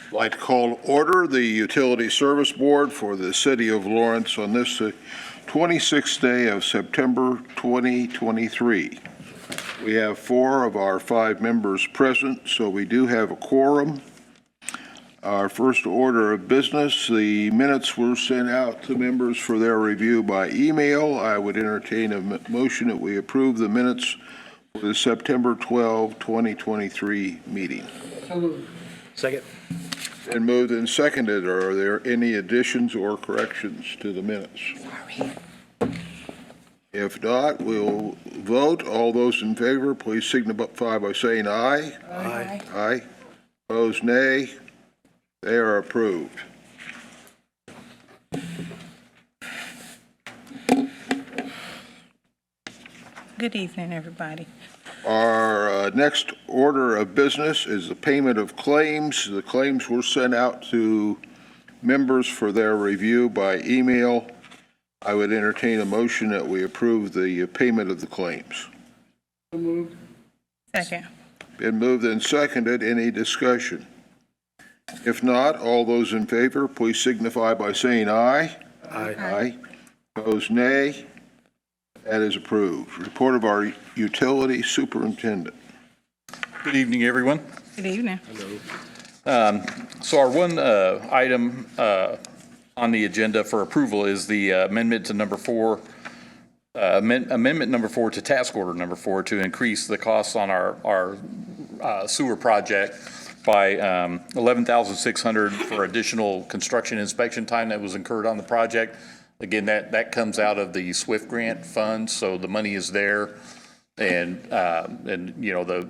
I'd like to call to order the Utility Service Board for the City of Lawrence on this 26th day of September 2023. We have 4 of our 5 members present, so we do have a quorum. Our first order of business, the minutes were sent out to members for their review by email. I would entertain a motion that we approve the minutes for the September 12, 2023 meeting. Second. Been moved and seconded. Are there any additions or corrections to the minutes? If not, we'll vote. All those in favor, please signify by saying aye. Aye. Aye. Opposed, nay. They are approved. Good evening, everybody. Our next order of business is the payment of claims. The claims were sent out to members for their review by email. I would entertain a motion that we approve the payment of the claims. Second. Been moved and seconded. Any discussion? If not, all those in favor, please signify by saying aye. Aye. Aye. Opposed, nay. That is approved. Report of our utility superintendent. Good evening, everyone. Good evening. So our one item on the agenda for approval is the amendment to number 4, amendment number 4 to task order number 4 to increase the costs on our sewer project by $11,600 for additional construction inspection time that was incurred on the project. Again, that comes out of the SWIFT grant fund, so the money is there, and you know the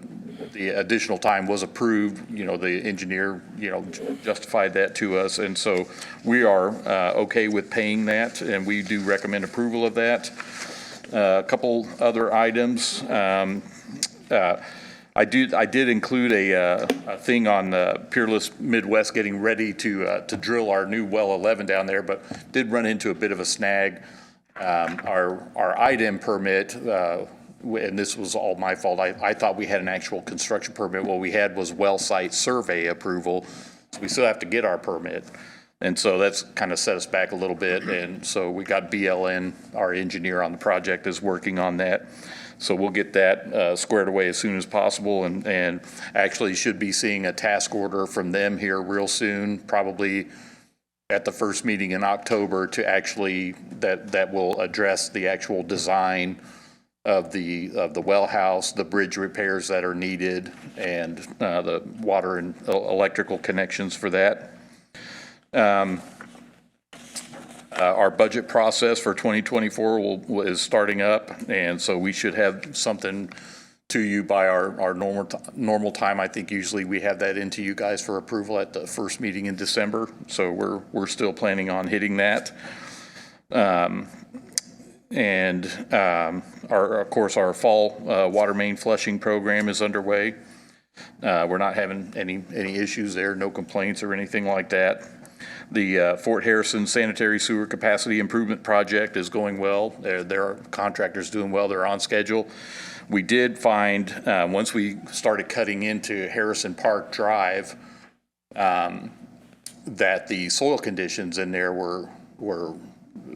additional time was approved. You know, the engineer justified that to us, and so we are okay with paying that, and we do recommend approval of that. A couple other items. I did include a thing on Peerless Midwest getting ready to drill our new well 11 down there, but did run into a bit of a snag. Our IDEM permit, and this was all my fault. I thought we had an actual construction permit. What we had was well site survey approval, so we still have to get our permit. And so that's kind of set us back a little bit. And so we got BLN, our engineer on the project, is working on that. So we'll get that squared away as soon as possible, and actually should be seeing a task order from them here real soon, probably at the first meeting in October, to actually that will address the actual design of the well house, the bridge repairs that are needed, and the water and electrical connections for that. Our budget process for 2024 is starting up, and so we should have something to you by our normal time. I think usually we have that into you guys for approval at the first meeting in December, so we're still planning on hitting that. Of course, our fall water main flushing program is underway. We're not having any issues there, no complaints or anything like that. The Fort Harrison Sanitary Sewer Capacity Improvement Project is going well. Their contractors doing well. They're on schedule. We did find, once we started cutting into Harrison Park Drive, that the soil conditions in there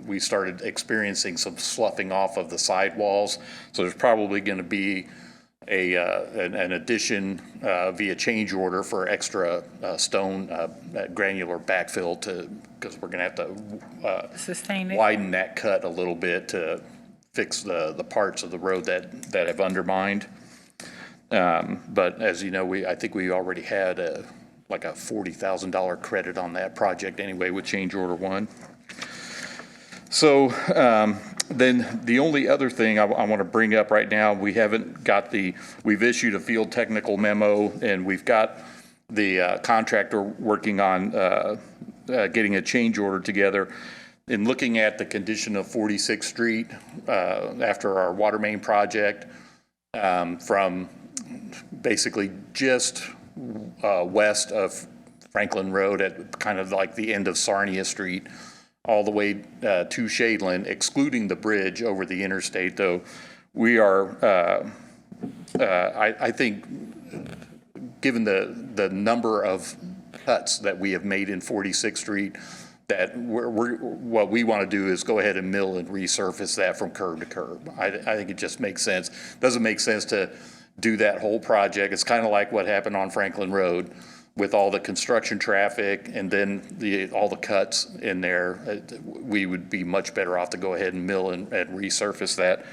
we started experiencing some sloughing off of the sidewalls. So there's probably going to be an addition via change order for extra stone granular backfill because we're going to have to Sustain it. widen that cut a little bit to fix the parts of the road that have undermined. But as you know, I think we already had like a $40,000 credit on that project anyway with change order 1. So then the only other thing I want to bring up right now, we've issued a field technical memo, and we've got the contractor working on getting a change order together. In looking at the condition of 46th Street after our water main project, from basically just west of Franklin Road at kind of like the end of Sarnia Street, all the way to Shadeland, excluding the bridge over the interstate, though we are, I think, given the number of cuts that we have made in 46th Street that what we want to do is go ahead and mill and resurface that from curb to curb. I think it just makes sense. Doesn't make sense to do that whole project. It's kind of like what happened on Franklin Road with all the construction traffic and then all the cuts in there. We would be much better off to go ahead and mill and resurface that.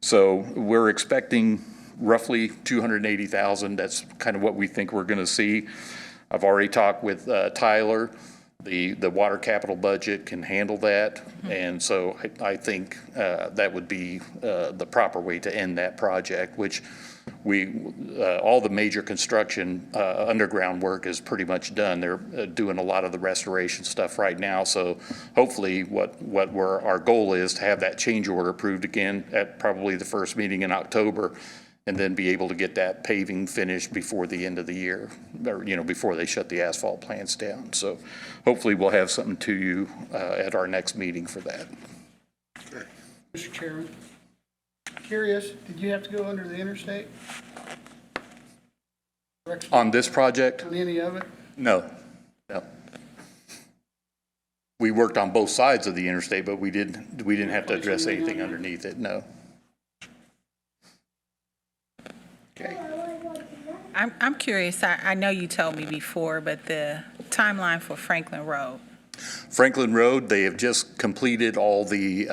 So we're expecting roughly 280,000. That's kind of what we think we're going to see. I've already talked with Tyler. The water capital budget can handle that. And so I think that would be the proper way to end that project, which all the major construction underground work is pretty much done. They're doing a lot of the restoration stuff right now. So hopefully our goal is to have that change order approved again at probably the first meeting in October, and then be able to get that paving finished before the end of the year, or, before they shut the asphalt plants down. So hopefully we'll have something to you at our next meeting for that. Mr. Chairman, curious, did you have to go under the interstate? On this project? On any of it? No. We worked on both sides of the interstate, but we didn't have to address anything underneath it, no. Okay. I'm curious, I know you told me before, but the timeline for Franklin Road. Franklin Road, they have just completed all the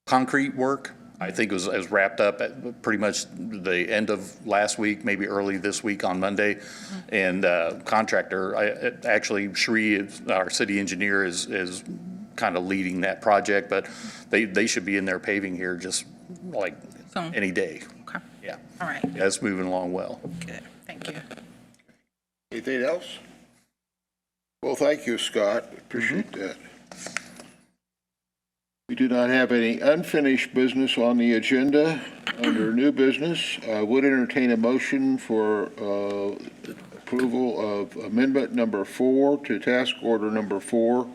concrete work. I think it was wrapped up at pretty much the end of last week, maybe early this week on Monday. And contractor, actually Shree, our city engineer, is kind of leading that project, but they should be in there paving here just like Soon. any day. Okay. Yeah. All right. Yeah, it's moving along well. Good. Thank you. Anything else? Well, thank you, Scott. Appreciate that. We do not have any unfinished business on the agenda. Under new business, I would entertain a motion for approval of amendment number 4 to task order number 4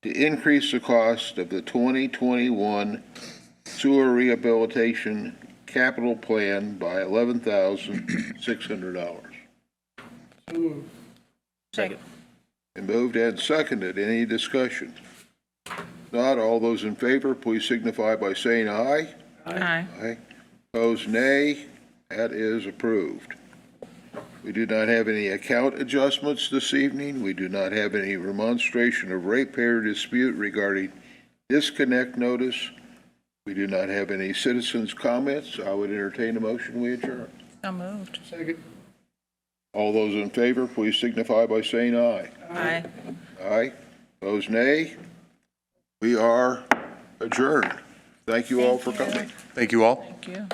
to increase the cost of the 2021 sewer rehabilitation capital plan by $11,600. Second. And moved and seconded. Any discussion? Not all those in favor, please signify by saying aye. Aye. Aye. Opposed, nay. That is approved. We do not have any account adjustments this evening. We do not have any remonstration of ratepayer dispute regarding disconnect notice. We do not have any citizens' comments. I would entertain a motion. We adjourn. So moved. Second. All those in favor, please signify by saying aye. Aye. Aye. Opposed, nay. We are adjourned. Thank you all for coming. Thank you all. Thank you.